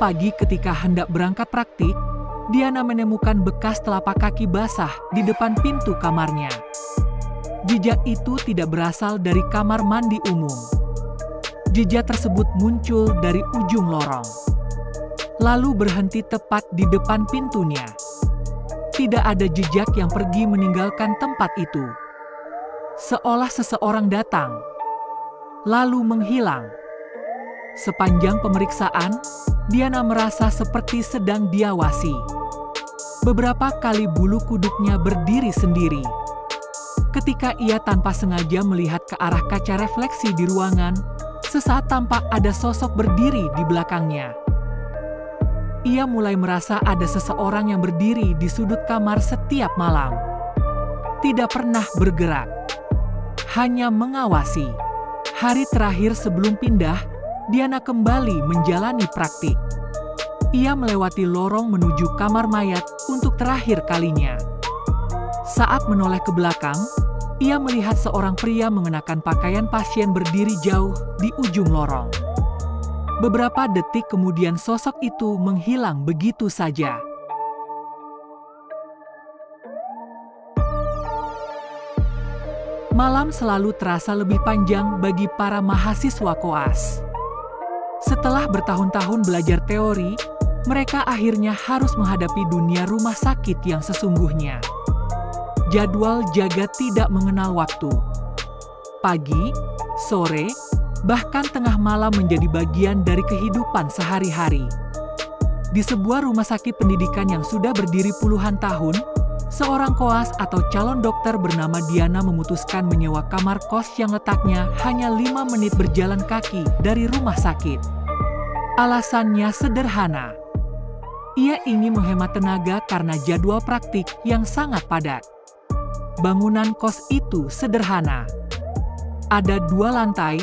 pagi ketika hendak berangkat praktik, Diana menemukan bekas telapak kaki basah di depan pintu kamarnya. Jejak itu tidak berasal dari kamar mandi umum. Jejak tersebut muncul dari ujung lorong, lalu berhenti tepat di depan pintunya. Tidak ada jejak yang pergi meninggalkan tempat itu. Seolah seseorang datang, lalu menghilang. Sepanjang pemeriksaan, Diana merasa seperti sedang diawasi. Beberapa kali bulu kuduknya berdiri sendiri. Ketika ia tanpa sengaja melihat ke arah kaca refleksi di ruangan, sesaat tampak ada sosok berdiri di belakangnya. Ia mulai merasa ada seseorang yang berdiri di sudut kamar setiap malam. Tidak pernah bergerak, hanya mengawasi. Hari terakhir sebelum pindah, Diana kembali menjalani praktik. Ia melewati lorong menuju kamar mayat untuk terakhir kalinya. Saat menoleh ke belakang, ia melihat seorang pria mengenakan pakaian pasien berdiri jauh di ujung lorong. Beberapa detik kemudian sosok itu menghilang begitu saja. Malam selalu terasa lebih panjang bagi para mahasiswa koas. Setelah bertahun-tahun belajar teori, mereka akhirnya harus menghadapi dunia rumah sakit yang sesungguhnya. Jadwal jaga tidak mengenal waktu. Pagi, sore, bahkan tengah malam menjadi bagian dari kehidupan sehari-hari. Di sebuah rumah sakit pendidikan yang sudah berdiri puluhan tahun, seorang koas atau calon dokter bernama Diana memutuskan menyewa kamar kos yang letaknya hanya 5 menit berjalan kaki dari rumah sakit. Alasannya sederhana. Ia ingin menghemat tenaga karena jadwal praktik yang sangat padat. Bangunan kos itu sederhana. Ada 2 lantai,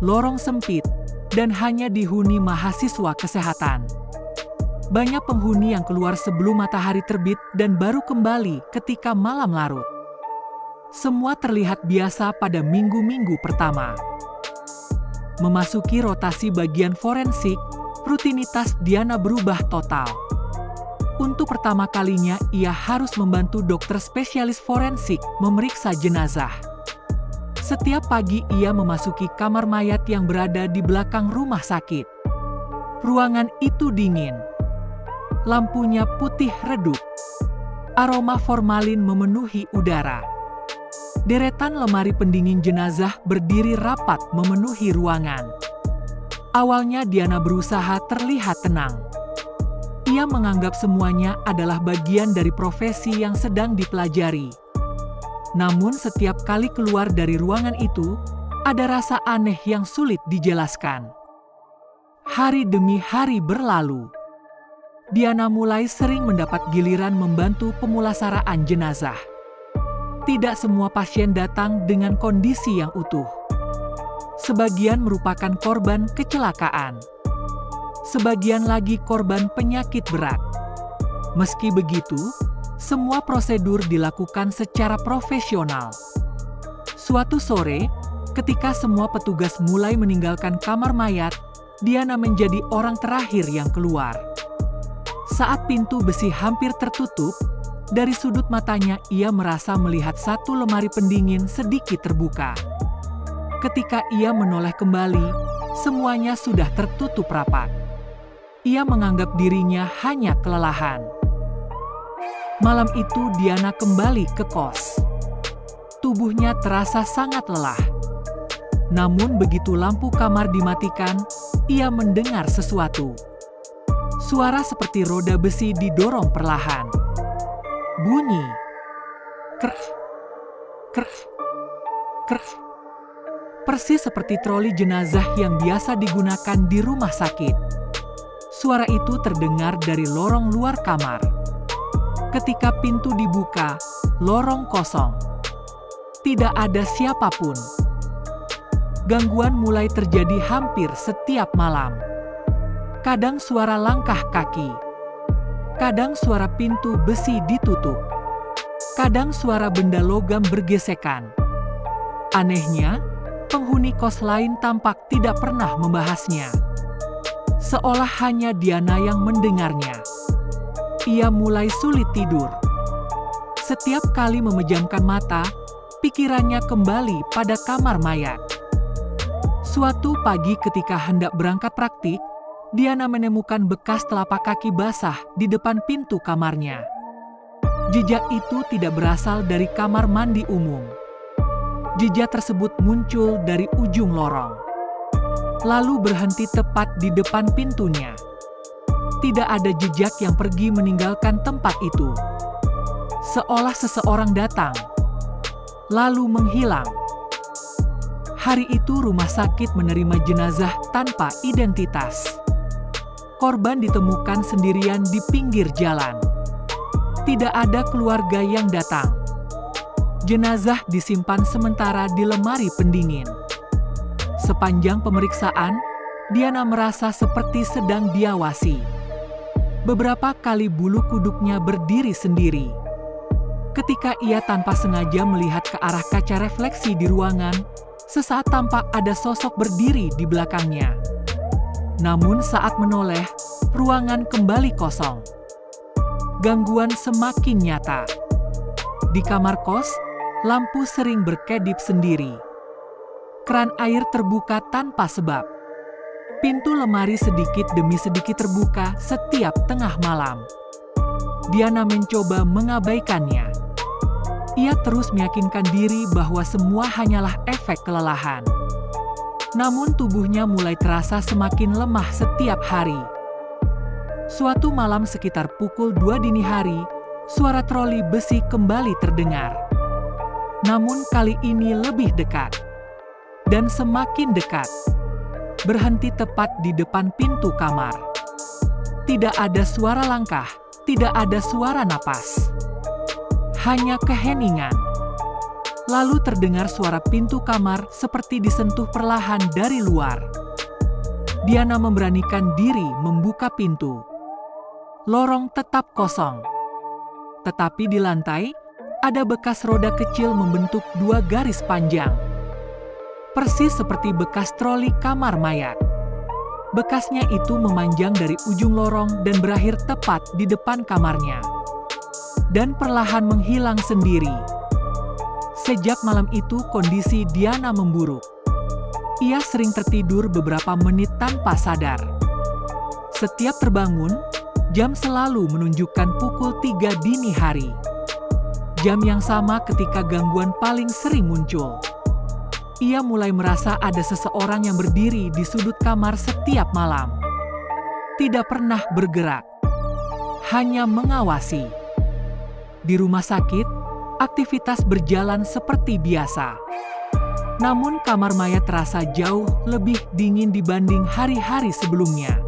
lorong sempit, dan hanya dihuni mahasiswa kesehatan. Banyak penghuni yang keluar sebelum matahari terbit dan baru kembali ketika malam larut. Semua terlihat biasa pada minggu-minggu pertama. Memasuki rotasi bagian forensik, rutinitas Diana berubah total. Untuk pertama kalinya, ia harus membantu dokter spesialis forensik memeriksa jenazah. Setiap pagi ia memasuki kamar mayat yang berada di belakang rumah sakit. Ruangan itu dingin. Lampunya putih redup. Aroma formalin memenuhi udara. Deretan lemari pendingin jenazah berdiri rapat memenuhi ruangan. Awalnya Diana berusaha terlihat tenang. Ia menganggap semuanya adalah bagian dari profesi yang sedang dipelajari. Namun setiap kali keluar dari ruangan itu, ada rasa aneh yang sulit dijelaskan. Hari demi hari berlalu. Diana mulai sering mendapat giliran membantu pemulasaraan jenazah. Tidak semua pasien datang dengan kondisi yang utuh. Sebagian merupakan korban kecelakaan. Sebagian lagi korban penyakit berat. Meski begitu, semua prosedur dilakukan secara profesional. Suatu sore, ketika semua petugas mulai meninggalkan kamar mayat, Diana menjadi orang terakhir yang keluar. Saat pintu besi hampir tertutup, dari sudut matanya ia merasa melihat satu lemari pendingin sedikit terbuka. Ketika ia menoleh kembali, semuanya sudah tertutup rapat. Ia menganggap dirinya hanya kelelahan. Malam itu Diana kembali ke kos. Tubuhnya terasa sangat lelah. Namun begitu lampu kamar dimatikan, ia mendengar sesuatu. Suara seperti roda besi didorong perlahan. Bunyi. Krek. Krek. Krek. Persis seperti troli jenazah yang biasa digunakan di rumah sakit. Suara itu terdengar dari lorong luar kamar. Ketika pintu dibuka, lorong kosong. Tidak ada siapapun. Gangguan mulai terjadi hampir setiap malam. Kadang suara langkah kaki. Kadang suara pintu besi ditutup. Kadang suara benda logam bergesekan. Anehnya, penghuni kos lain tampak tidak pernah membahasnya. seolah hanya Diana yang mendengarnya. Ia mulai sulit tidur. Setiap kali memejamkan mata, pikirannya kembali pada kamar mayat. Suatu pagi ketika hendak berangkat praktik, Diana menemukan bekas telapak kaki basah di depan pintu kamarnya. Jejak itu tidak berasal dari kamar mandi umum. Jejak tersebut muncul dari ujung lorong, lalu berhenti tepat di depan pintunya. Tidak ada jejak yang pergi meninggalkan tempat itu. Seolah seseorang datang, lalu menghilang. Hari itu rumah sakit menerima jenazah tanpa identitas. Korban ditemukan sendirian di pinggir jalan. Tidak ada keluarga yang datang. Jenazah disimpan sementara di lemari pendingin. Sepanjang pemeriksaan, Diana merasa seperti sedang diawasi. Beberapa kali bulu kuduknya berdiri sendiri. Ketika ia tanpa sengaja melihat ke arah kaca refleksi di ruangan, sesaat tampak ada sosok berdiri di belakangnya. Namun saat menoleh, ruangan kembali kosong. Gangguan semakin nyata. Di kamar kos, lampu sering berkedip sendiri. Keran air terbuka tanpa sebab. Pintu lemari sedikit demi sedikit terbuka setiap tengah malam. Diana mencoba mengabaikannya. Ia terus meyakinkan diri bahwa semua hanyalah efek kelelahan. Namun tubuhnya mulai terasa semakin lemah setiap hari. Suatu malam sekitar pukul 2 dini hari, suara troli besi kembali terdengar. Namun kali ini lebih dekat. Dan semakin dekat. Berhenti tepat di depan pintu kamar. Tidak ada suara langkah, tidak ada suara napas. Hanya keheningan. Lalu terdengar suara pintu kamar seperti disentuh perlahan dari luar. Diana memberanikan diri membuka pintu. Lorong tetap kosong. Tetapi di lantai, ada bekas roda kecil membentuk 2 garis panjang. Persis seperti bekas troli kamar mayat. Bekasnya itu memanjang dari ujung lorong dan berakhir tepat di depan kamarnya. Dan perlahan menghilang sendiri. Sejak malam itu kondisi Diana memburuk. Ia sering tertidur beberapa menit tanpa sadar. Setiap terbangun, jam selalu menunjukkan pukul 3 dini hari. Jam yang sama ketika gangguan paling sering muncul. Ia mulai merasa ada seseorang yang berdiri di sudut kamar setiap malam. Tidak pernah bergerak. Hanya mengawasi. Di rumah sakit, aktivitas berjalan seperti biasa. Namun kamar mayat terasa jauh lebih dingin dibanding hari-hari sebelumnya.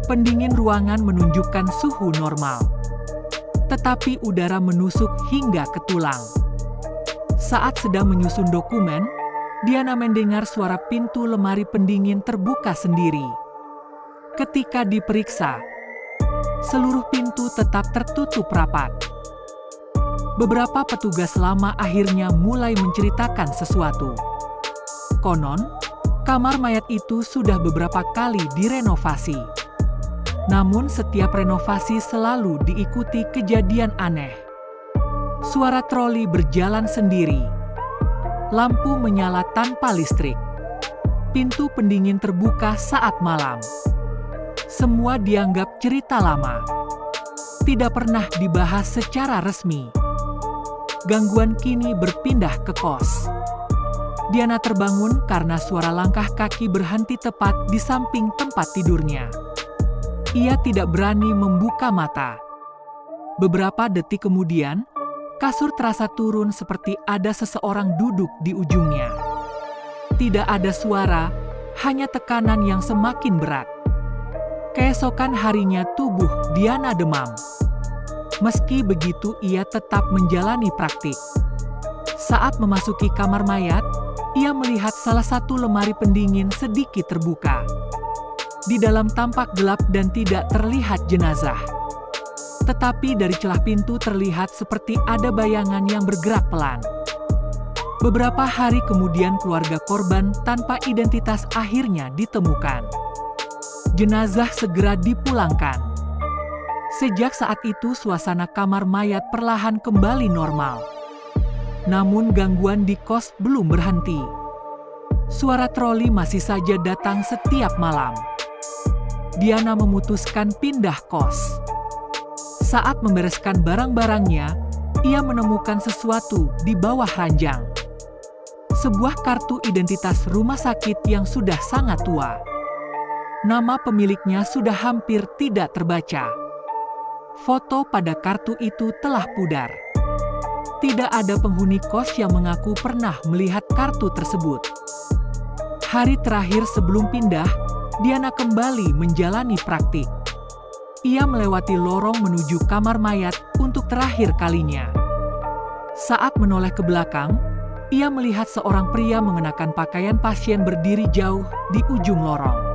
Pendingin ruangan menunjukkan suhu normal. Tetapi udara menusuk hingga ke tulang. Saat sedang menyusun dokumen, Diana mendengar suara pintu lemari pendingin terbuka sendiri. Ketika diperiksa, seluruh pintu tetap tertutup rapat. Beberapa petugas lama akhirnya mulai menceritakan sesuatu. Konon, kamar mayat itu sudah beberapa kali direnovasi. Namun setiap renovasi selalu diikuti kejadian aneh. Suara troli berjalan sendiri. Lampu menyala tanpa listrik. Pintu pendingin terbuka saat malam. Semua dianggap cerita lama. Tidak pernah dibahas secara resmi. Gangguan kini berpindah ke kos. Diana terbangun karena suara langkah kaki berhenti tepat di samping tempat tidurnya. Ia tidak berani membuka mata. Beberapa detik kemudian, kasur terasa turun seperti ada seseorang duduk di ujungnya. Tidak ada suara, hanya tekanan yang semakin berat. Keesokan harinya tubuh Diana demam. Meski begitu ia tetap menjalani praktik. Saat memasuki kamar mayat, ia melihat salah satu lemari pendingin sedikit terbuka. Di dalam tampak gelap dan tidak terlihat jenazah. Tetapi dari celah pintu terlihat seperti ada bayangan yang bergerak pelan. Beberapa hari kemudian keluarga korban tanpa identitas akhirnya ditemukan. Jenazah segera dipulangkan. Sejak saat itu suasana kamar mayat perlahan kembali normal. Namun gangguan di kos belum berhenti. Suara troli masih saja datang setiap malam. Diana memutuskan pindah kos. Saat membereskan barang-barangnya, ia menemukan sesuatu di bawah ranjang. Sebuah kartu identitas rumah sakit yang sudah sangat tua. Nama pemiliknya sudah hampir tidak terbaca. Foto pada kartu itu telah pudar. Tidak ada penghuni kos yang mengaku pernah melihat kartu tersebut. Hari terakhir sebelum pindah, Diana kembali menjalani praktik. Ia melewati lorong menuju kamar mayat untuk terakhir kalinya. Saat menoleh ke belakang, ia melihat seorang pria mengenakan pakaian pasien berdiri jauh di ujung lorong.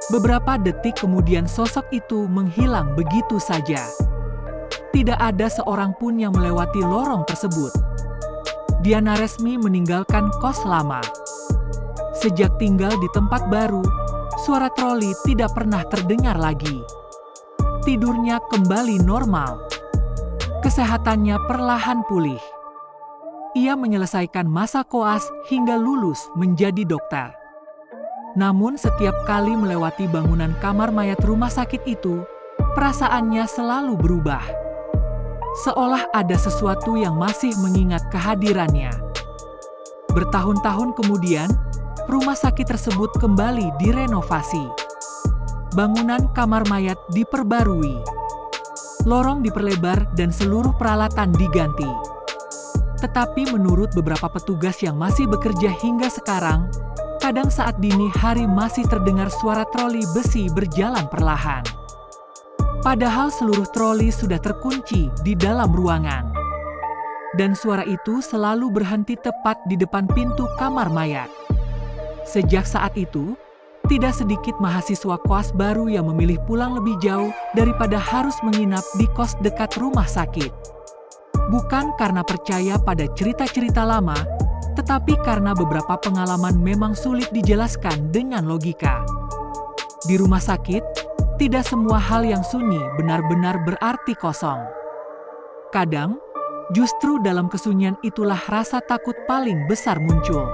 Beberapa detik kemudian sosok itu menghilang begitu saja. Tidak ada seorang pun yang melewati lorong tersebut. Diana resmi meninggalkan kos lama. Sejak tinggal di tempat baru, suara troli tidak pernah terdengar lagi. Tidurnya kembali normal. Kesehatannya perlahan pulih. Ia menyelesaikan masa koas hingga lulus menjadi dokter. Namun setiap kali melewati bangunan kamar mayat rumah sakit itu, perasaannya selalu berubah. Seolah ada sesuatu yang masih mengingat kehadirannya. Bertahun-tahun kemudian, rumah sakit tersebut kembali direnovasi. Bangunan kamar mayat diperbarui. Lorong diperlebar dan seluruh peralatan diganti. Tetapi menurut beberapa petugas yang masih bekerja hingga sekarang, kadang saat dini hari masih terdengar suara troli besi berjalan perlahan. Padahal seluruh troli sudah terkunci di dalam ruangan. Dan suara itu selalu berhenti tepat di depan pintu kamar mayat. Sejak saat itu, tidak sedikit mahasiswa koas baru yang memilih pulang lebih jauh daripada harus menginap di kos dekat rumah sakit. Bukan karena percaya pada cerita-cerita lama, tetapi karena beberapa pengalaman memang sulit dijelaskan dengan logika. Di rumah sakit, tidak semua hal yang sunyi benar-benar berarti kosong. Kadang, justru dalam kesunyian itulah rasa takut paling besar muncul.